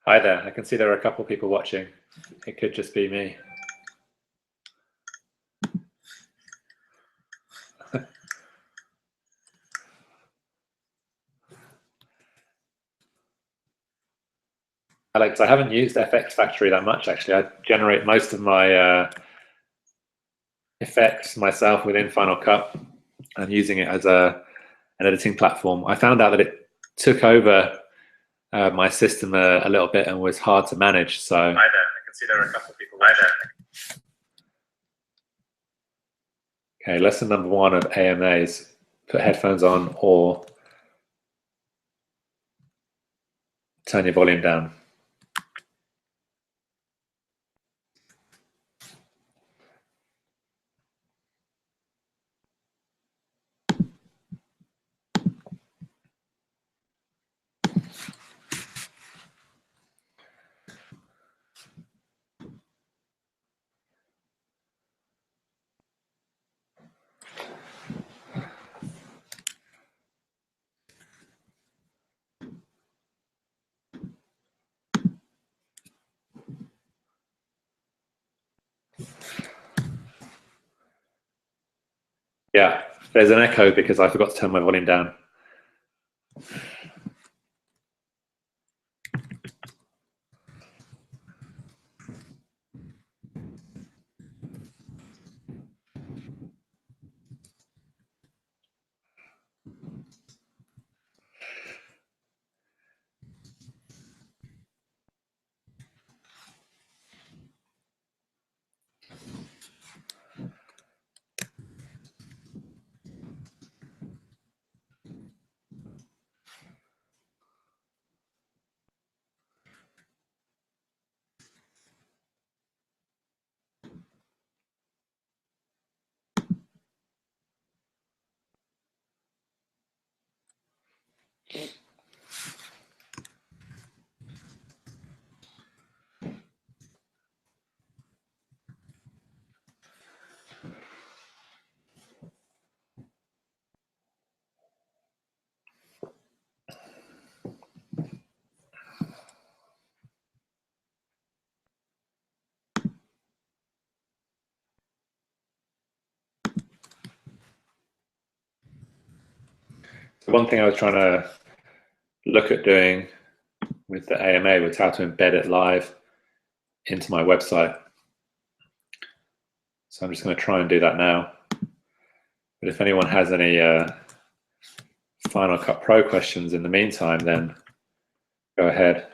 Hi there. I can see there are a couple people watching. It could just be me. Alex, I haven't used FX Factory that much, actually. I generate most of my effects myself within Final Cut and using it as an editing platform. I found out that it took over my system a little bit and was hard to manage. So hi there. I can see there are a couple of people watching. Okay, lesson number 1 of AMAs: put headphones on or turn your volume down. Yeah, there's an echo because I forgot to turn my volume down. So one thing I was trying to look at doing with the AMA was how to embed it live into my website. So I'm just going to try and do that now. But if anyone has any Final Cut Pro questions in the meantime, then go ahead.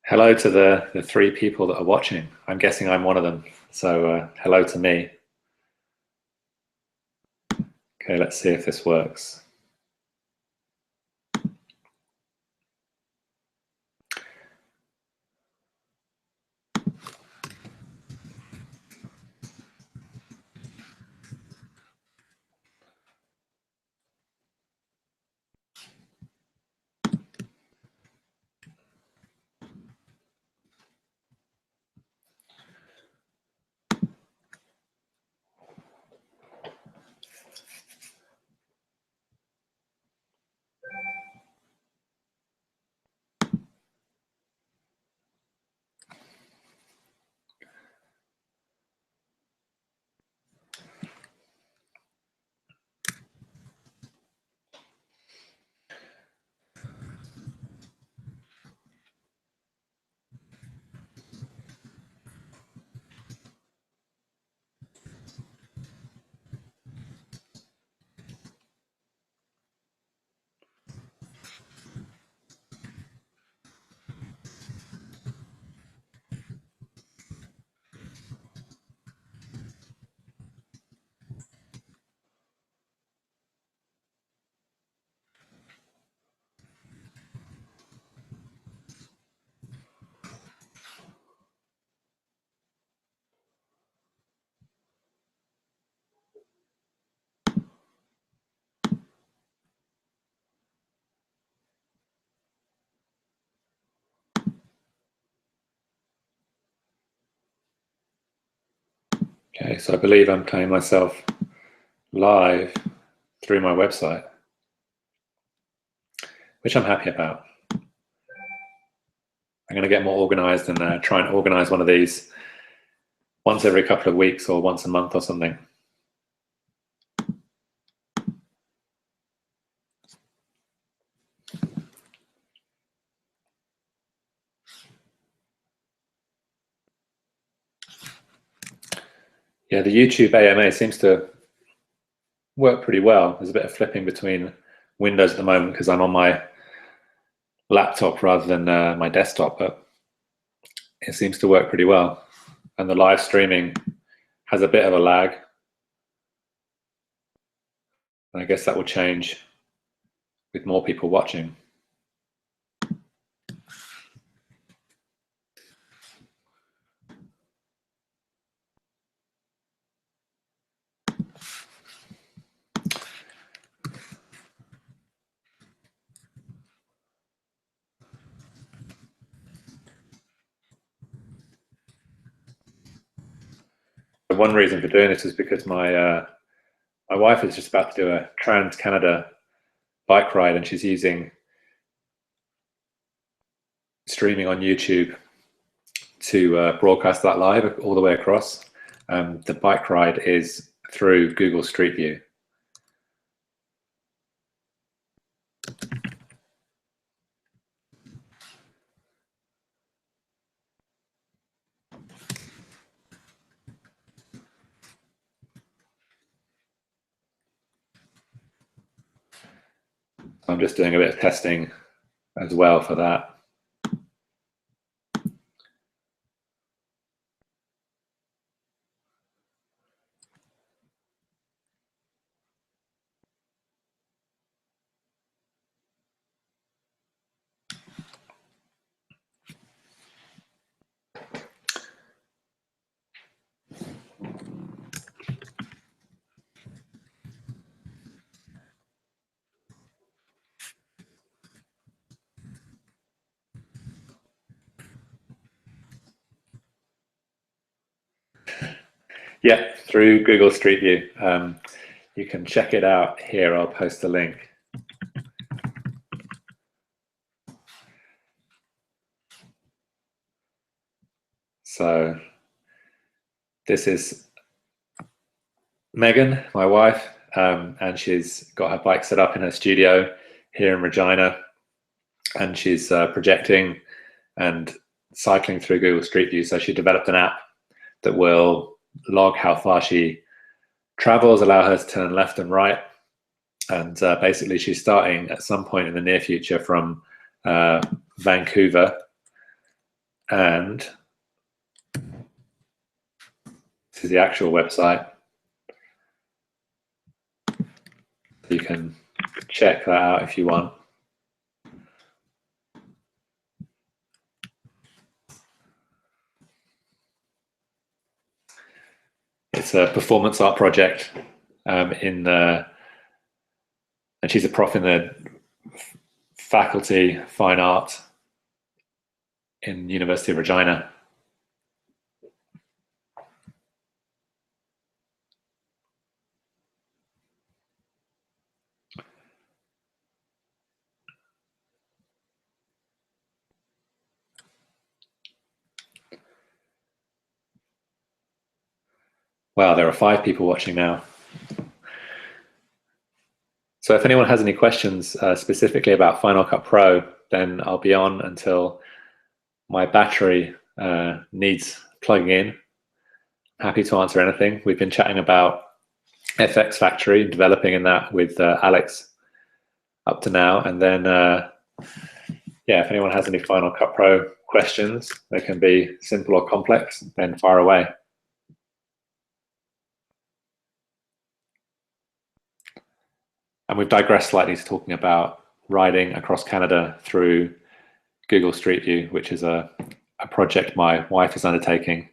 Hello to the 3 people that are watching. I'm guessing I'm one of them. So hello to me. Okay, let's see if this works. Okay, so I believe I'm playing myself live through my website, which I'm happy about. I'm going to get more organized and try and organize one of these once every couple of weeks or once a month or something. Yeah, the YouTube AMA seems to work pretty well. There's a bit of flipping between windows at the moment because I'm on my laptop rather than my desktop, but it seems to work pretty well. And the live streaming has a bit of a lag. And I guess that will change with more people watching. One reason for doing this is because my wife is just about to do a Trans-Canada bike ride, and she's using streaming on YouTube to broadcast that live all the way across. The bike ride is through Google Street View. I'm just doing a bit of testing as well for that. Yeah, through Google Street View. You can check it out here. I'll post the link. So this is Megan, my wife, and she's got her bike set up in her studio here in Regina, and she's projecting and cycling through Google Street View. So she developed an app that will log how far she travels, allow her to turn left and right. And basically she's starting at some point in the near future from Vancouver, and this is the actual website. You can check that out if you want. It's a performance art project and she's a prof in the faculty fine art in University of Regina. Wow, there are 5 people watching now. So if anyone has any questions specifically about Final Cut Pro, then I'll be on until my battery needs plugging in. Happy to answer anything. We've been chatting about FX Factory, developing in that with Alex up to now. And then, yeah, if anyone has any Final Cut Pro questions, they can be simple or complex, then fire away. And we've digressed slightly to talking about riding across Canada through Google Street View, which is a project my wife is undertaking.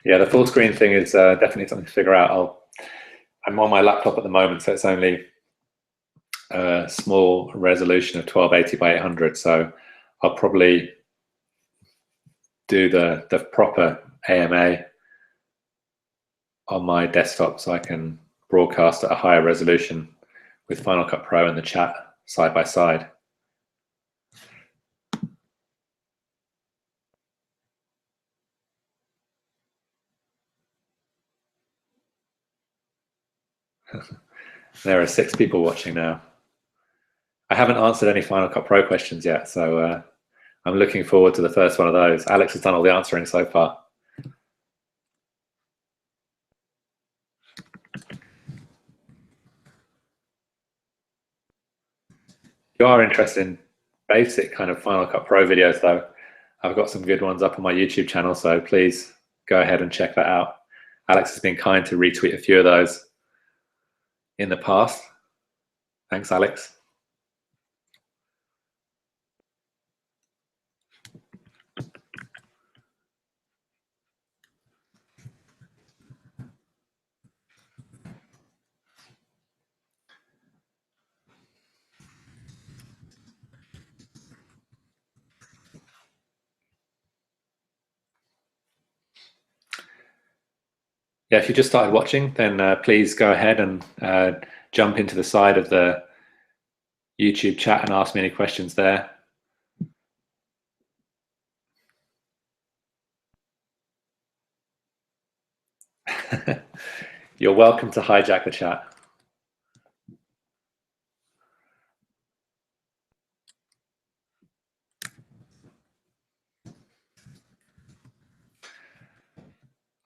Yeah, the full screen thing is definitely something to figure out. I'm on my laptop at the moment, so it's only a small resolution of 1280 by 800. So I'll probably do the proper AMA on my desktop so I can broadcast at a higher resolution with Final Cut Pro and the chat side by side. There are 6 people watching now. I haven't answered any Final Cut Pro questions yet, so I'm looking forward to the first one of those. Alex has done all the answering so far. If you are interested in basic kind of Final Cut Pro videos, though, I've got some good ones up on my YouTube channel, so please go ahead and check that out. Alex has been kind to retweet a few of those in the past. Thanks, Alex. Yeah, if you just started watching, then please go ahead and jump into the side of the YouTube chat and ask me any questions there. You're welcome to hijack the chat.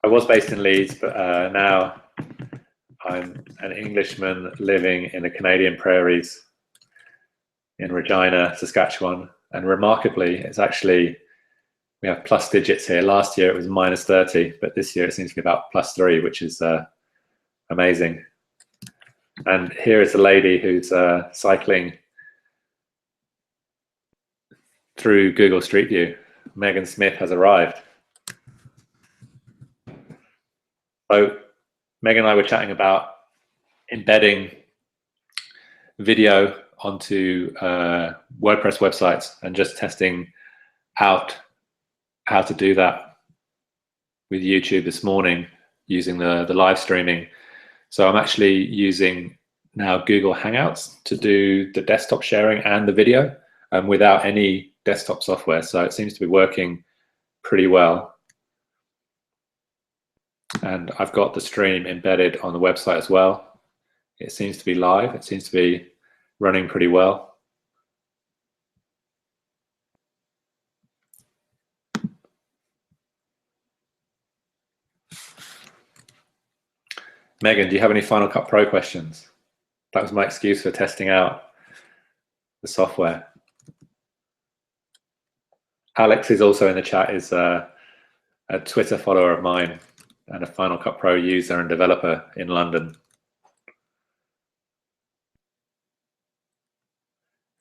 I was based in Leeds, but now I'm an Englishman living in the Canadian prairies in Regina, Saskatchewan. And remarkably, it's actually, we have plus digits here. Last year it was minus 30, but this year it seems to be about plus 3, which is amazing. And here is a lady who's cycling through Google Street View. Megan Smith has arrived. So Megan and I were chatting about embedding video onto WordPress websites and just testing out how to do that with YouTube this morning using the live streaming. So I'm actually using now Google Hangouts to do the desktop sharing and the video without any desktop software. So it seems to be working pretty well. And I've got the stream embedded on the website as well. It seems to be live. It seems to be running pretty well. Megan, do you have any Final Cut Pro questions? That was my excuse for testing out the software. Alex is also in the chat, is a Twitter follower of mine and a Final Cut Pro user and developer in London.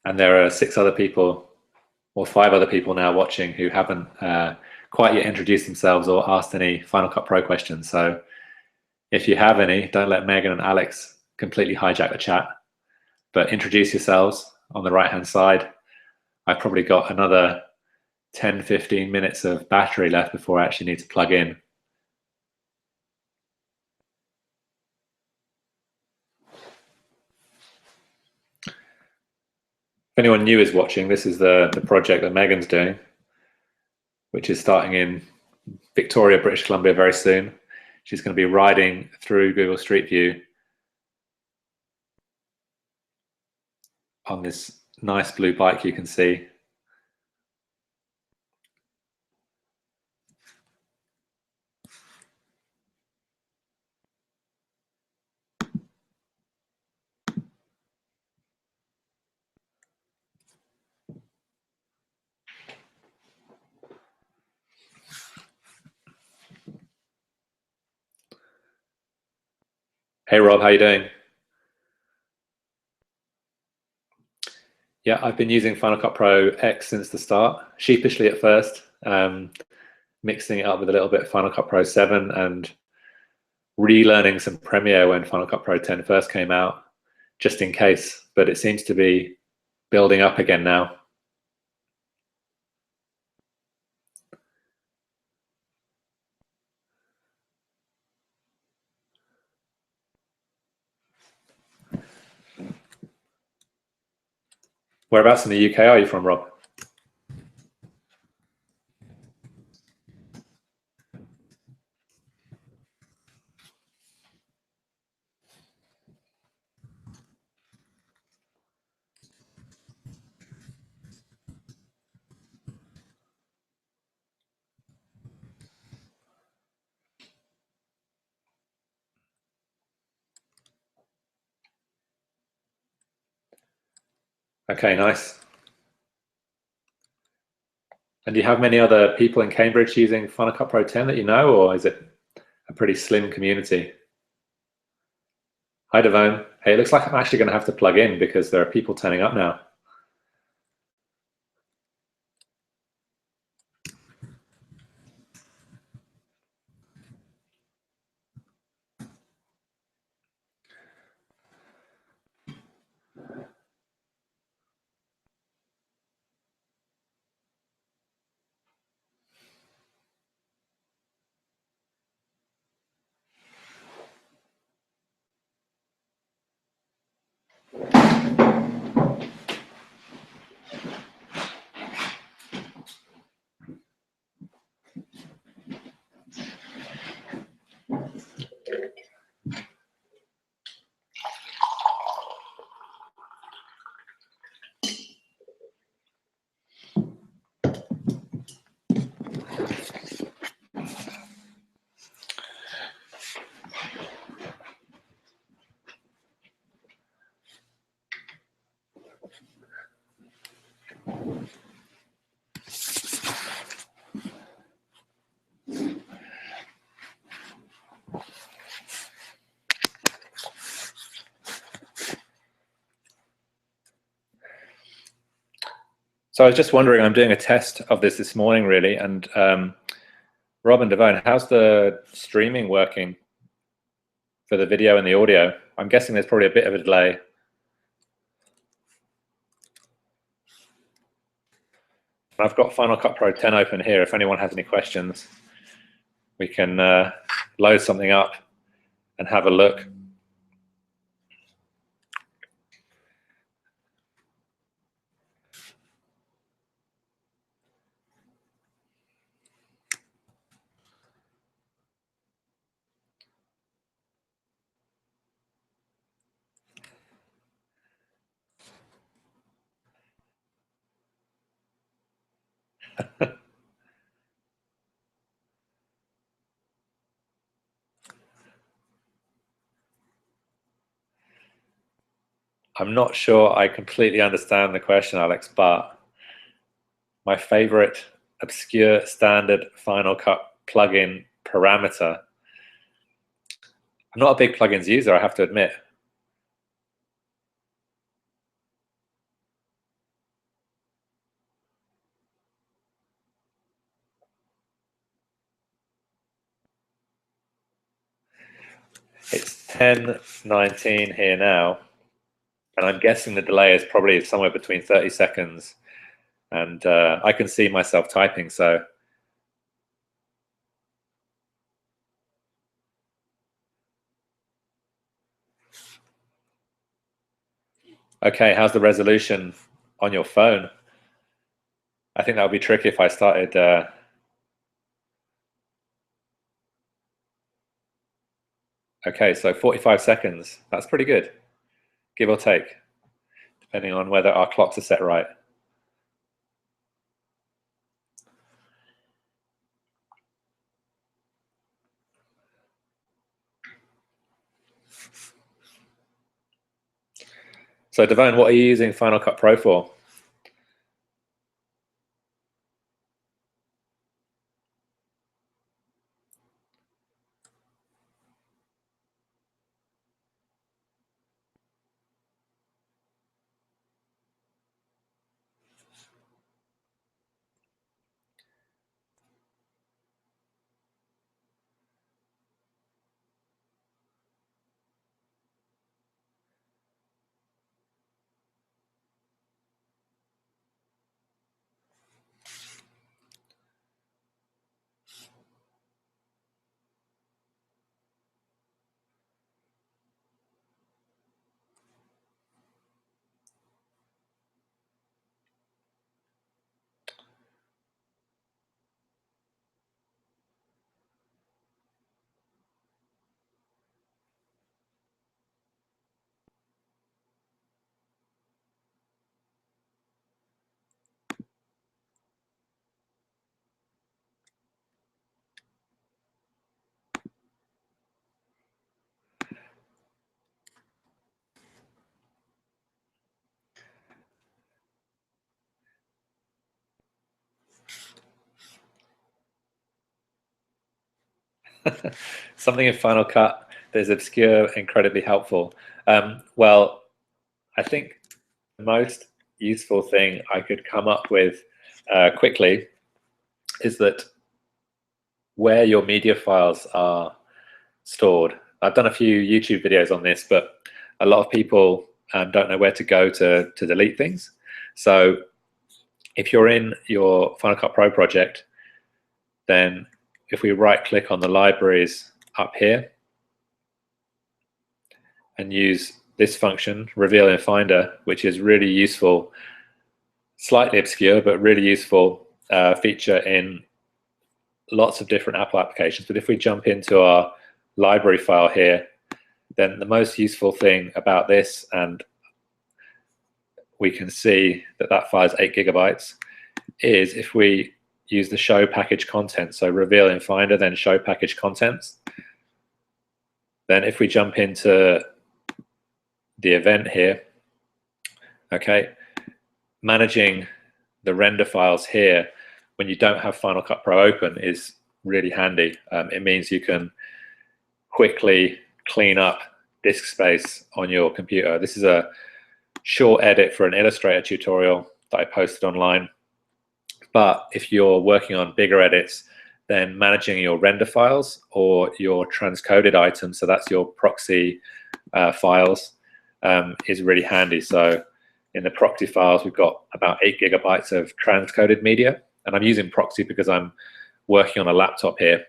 And there are 6 other people, or 5 other people now watching who haven't quite yet introduced themselves or asked any Final Cut Pro questions. So if you have any, don't let Megan and Alex completely hijack the chat, but introduce yourselves on the right-hand side. I've probably got another 10, 15 minutes of battery left before I actually need to plug in. If anyone new is watching, this is the project that Megan's doing, which is starting in Victoria, British Columbia very soon. She's going to be riding through Google Street View on this nice blue bike you can see. Hey Rob, how you doing? Yeah, I've been using Final Cut Pro X since the start, sheepishly at first. mixing it up with a little bit of Final Cut Pro 7 and relearning some Premiere when Final Cut Pro 10 first came out, just in case. But it seems to be building up again now. Whereabouts in the UK are you from, Rob? Okay, nice. And do you have many other people in Cambridge using Final Cut Pro 10 that you know, or is it a pretty slim community? Hi, Devone. Hey, it looks like I'm actually going to have to plug in because there are people turning up now. So I was just wondering, I'm doing a test of this morning, really, and Rob and Devone, how's the streaming working for the video and the audio? I'm guessing there's probably a bit of a delay. I've got Final Cut Pro 10 open here. If anyone has any questions, we can load something up and have a look. I'm not sure I completely understand the question, Alex, but my favorite obscure standard Final Cut plugin parameter. I'm not a big plugins user, I have to admit. It's 10:19 here now, and I'm guessing the delay is probably somewhere between 30 seconds, and I can see myself typing, so. Okay, how's the resolution on your phone? I think that would be tricky if I started. Okay, so 45 seconds. That's pretty good, give or take, depending on whether our clocks are set right. So Devone, what are you using Final Cut Pro for? Something in Final Cut that is obscure, incredibly helpful. Well, I think the most useful thing I could come up with quickly is that where your media files are stored. I've done a few YouTube videos on this, but a lot of people don't know where to go to delete things. So if you're in your Final Cut Pro project, then if we right click on the libraries up here and use this function, Reveal in Finder, which is really useful, slightly obscure, but really useful feature in lots of different Apple applications. But if we jump into our library file here, then the most useful thing about this, and we can see that that file is 8 GB, is if we use the show package content. So reveal in Finder, then show package contents. Then if we jump into the event here, okay, managing the render files here when you don't have Final Cut Pro open is really handy. It means you can quickly clean up disk space on your computer. This is a short edit for an Illustrator tutorial that I posted online. But if you're working on bigger edits, then managing your render files or your transcoded items, so that's your proxy files, is really handy. So in the proxy files, we've got about 8 GB of transcoded media. And I'm using proxy because I'm working on a laptop here.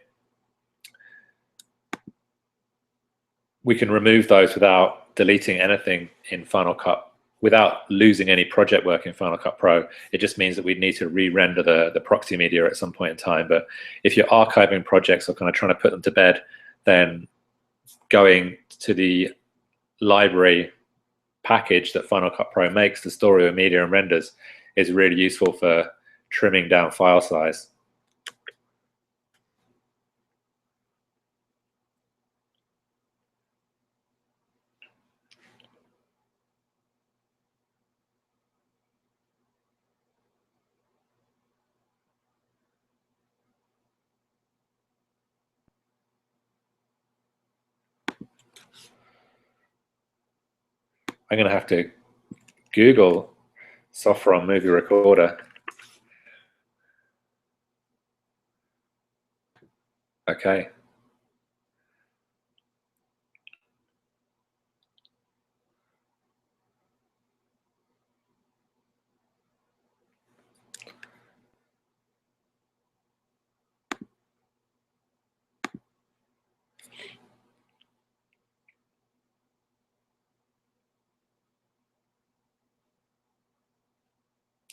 We can remove those without deleting anything in Final Cut, without losing any project work in Final Cut Pro. It just means that we need to re-render the proxy media at some point in time. But if you're archiving projects or kind of trying to put them to bed, then going to the library package that Final Cut Pro makes, the story of media and renders, is really useful for trimming down file size. I'm going to have to Google software on Movie Recorder. Okay.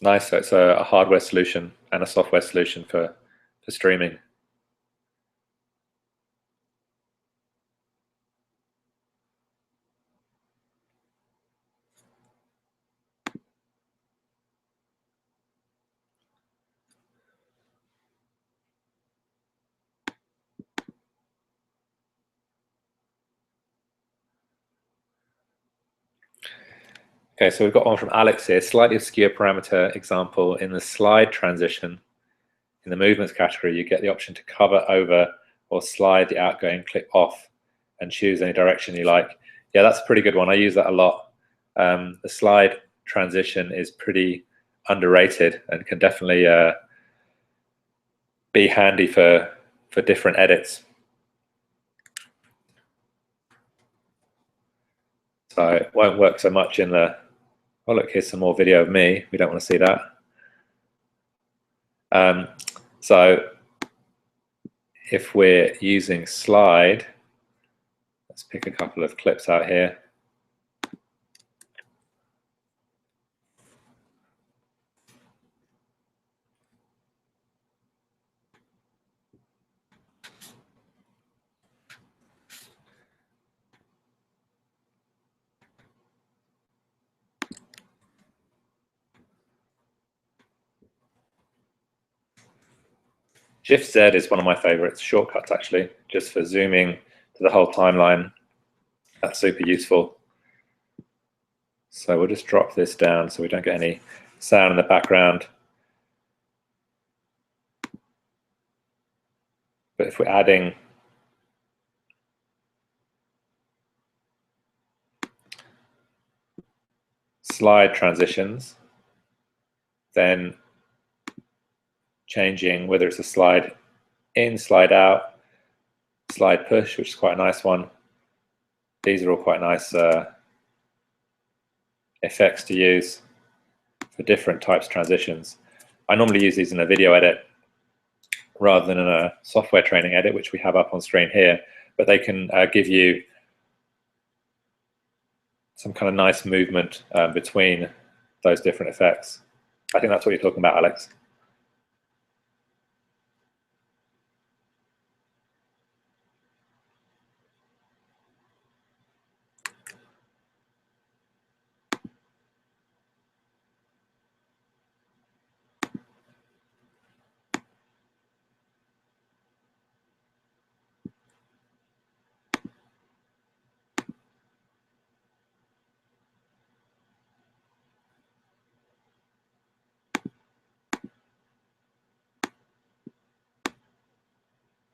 Nice. So it's a hardware solution and a software solution for streaming. Okay, so we've got one from Alex here, slightly obscure parameter example. In the slide transition, in the movements category, you get the option to cover over or slide the outgoing clip off and choose any direction you like. Yeah, that's a pretty good one. I use that a lot. The slide transition is pretty underrated and can definitely be handy for different edits. So it won't work so much in the, oh look, here's some more video of me. We don't want to see that. So if we're using slide, let's pick a couple of clips out here. Shift Z is one of my favorites, shortcuts actually, just for zooming to the whole timeline. That's super useful. So we'll just drop this down so we don't get any sound in the background. But if we're adding slide transitions, then changing whether it's a slide in, slide out, slide push, which is quite a nice one. These are all quite nice effects to use for different types of transitions. I normally use these in a video edit rather than in a software training edit, which we have up on screen here, but they can give you some kind of nice movement between those different effects. I think that's what you're talking about, Alex.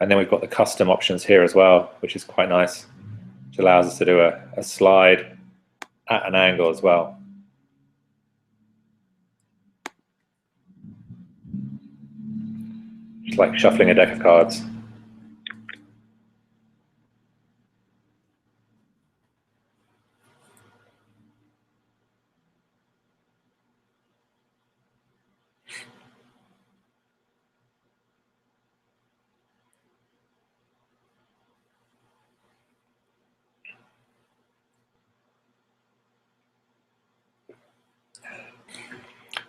And then we've got the custom options here as well, which is quite nice, which allows us to do a slide at an angle as well. Just like shuffling a deck of cards.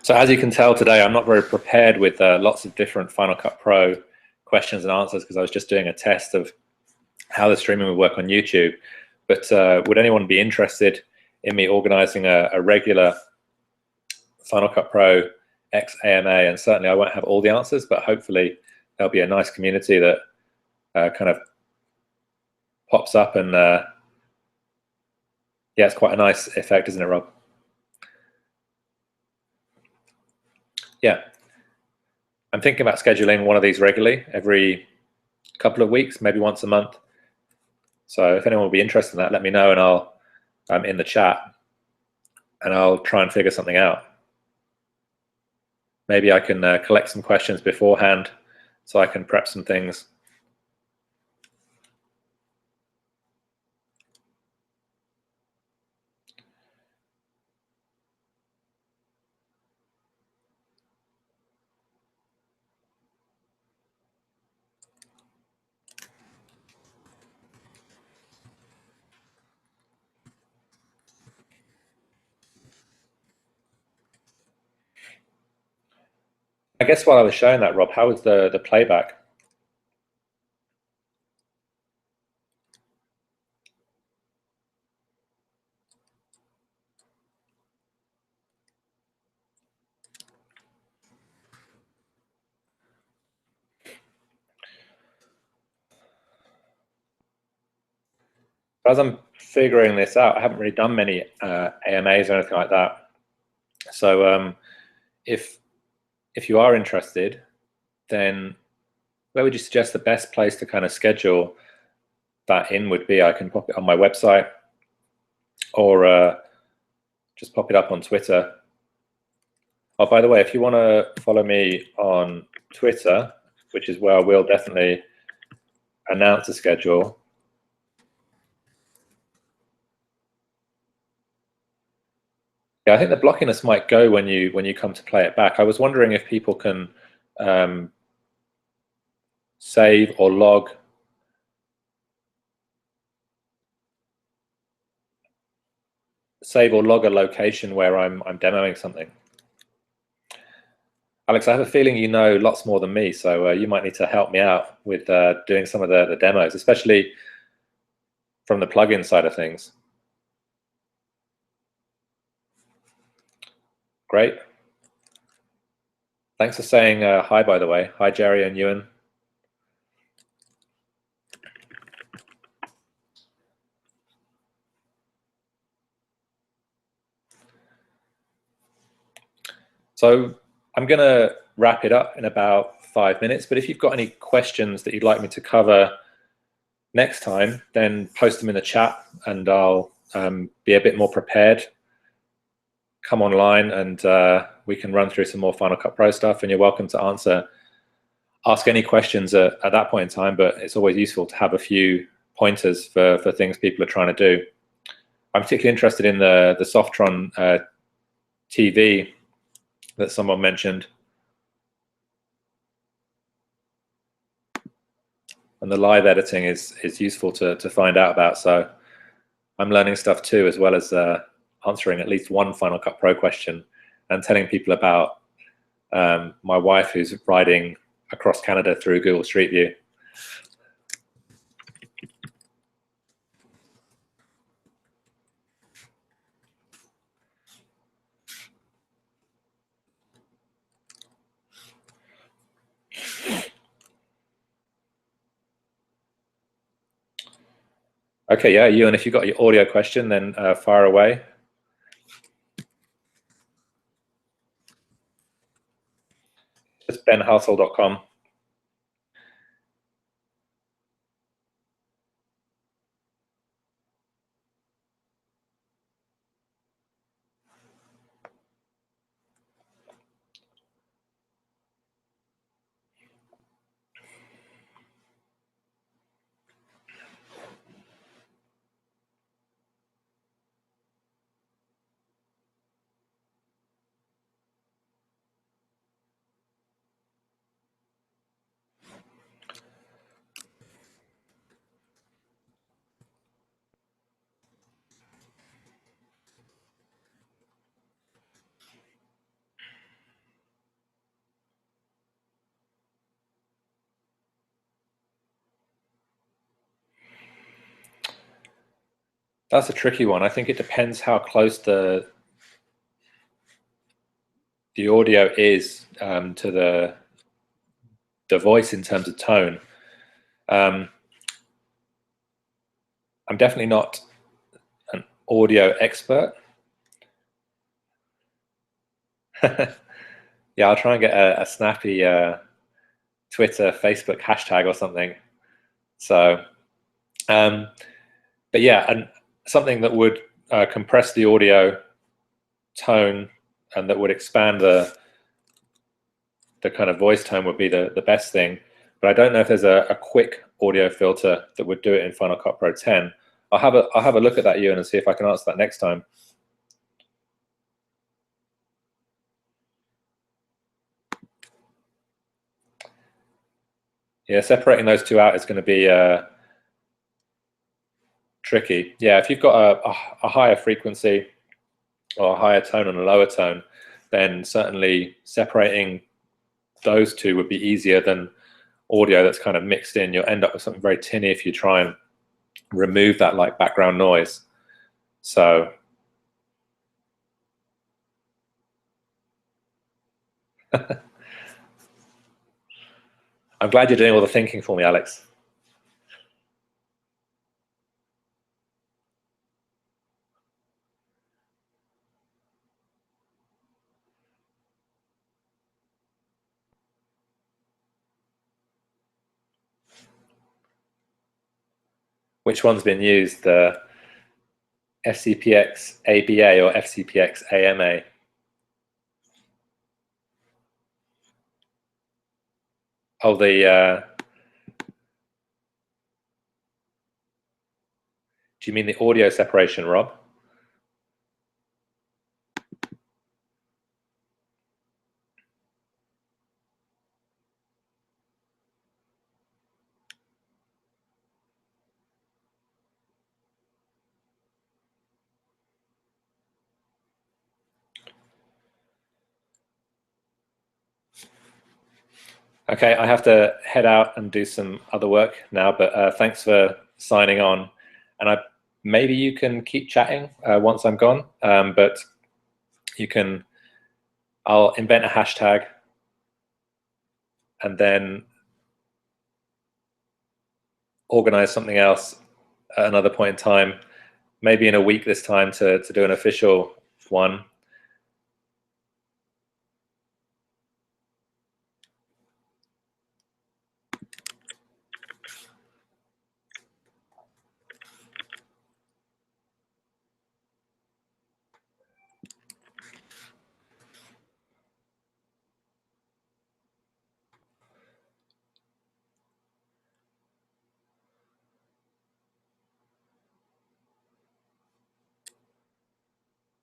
So as you can tell today, I'm not very prepared with lots of different Final Cut Pro questions and answers, because I was just doing a test of how the streaming would work on YouTube. But would anyone be interested in me organizing a regular Final Cut Pro X AMA? And certainly I won't have all the answers, but hopefully there'll be a nice community that kind of pops up. And yeah, it's quite a nice effect, isn't it, Rob? Yeah, I'm thinking about scheduling one of these regularly, every couple of weeks, maybe once a month. So if anyone will be interested in that, let me know, and I'm in the chat, and I'll try and figure something out. Maybe I can collect some questions beforehand so I can prep some things. I guess while I was showing that, Rob, how was the playback? As I'm figuring this out, I haven't really done many AMAs or anything like that. So if you are interested, then where would you suggest the best place to kind of schedule that in would be? I can pop it on my website, or just pop it up on Twitter. Oh, by the way, if you want to follow me on Twitter, which is where I will definitely announce the schedule, yeah, I think the blockiness might go when you come to play it back. I was wondering if people can save or log a location where I'm demoing something. Alex, I have a feeling you know lots more than me, so you might need to help me out with doing some of the demos, especially from the plugin side of things. Great. Thanks for saying hi, by the way. Hi, Jerry and Ewan. So I'm going to wrap it up in about 5 minutes, but if you've got any questions that you'd like me to cover next time, then post them in the chat, and I'll be a bit more prepared come online and we can run through some more Final Cut Pro stuff, and you're welcome to ask any questions at that point in time, but it's always useful to have a few pointers for things people are trying to do. I'm particularly interested in the Softron TV that someone mentioned, and the live editing is useful to find out about. So I'm learning stuff too, as well as answering at least one Final Cut Pro question and telling people about my wife who's riding across Canada through Google Street View. Okay, yeah, Ewan, if you've got your audio question, then fire away. It's benhalsall.com. That's a tricky one. I think it depends how close the audio is to the voice in terms of tone. I'm definitely not an audio expert. Yeah, I'll try and get a snappy Twitter, Facebook hashtag or something. So, but yeah, and something that would compress the audio tone and that would expand the kind of voice tone would be the best thing. But I don't know if there's a quick audio filter that would do it in Final Cut Pro 10. I'll have a look at that, Ewan, and see if I can answer that next time. Yeah, separating those two out is going to be tricky. Yeah, if you've got a higher frequency or a higher tone and a lower tone, then certainly separating those two would be easier than audio that's kind of mixed in. You'll end up with something very tinny if you try and remove that like background noise. So I'm glad you're doing all the thinking for me, Alex. Which one's been used, the FCPX ABA or FCPX AMA? Oh, do you mean the audio separation, Rob? Okay, I have to head out and do some other work now, but thanks for signing on. And maybe you can keep chatting once I'm gone, but I'll invent a hashtag and then organize something else at another point in time, maybe in a week this time to do an official one.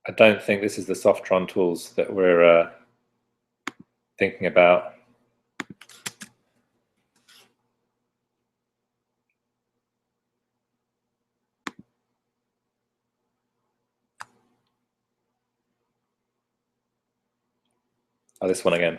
I don't think this is the Softron tools that we're thinking about. Oh, this one again.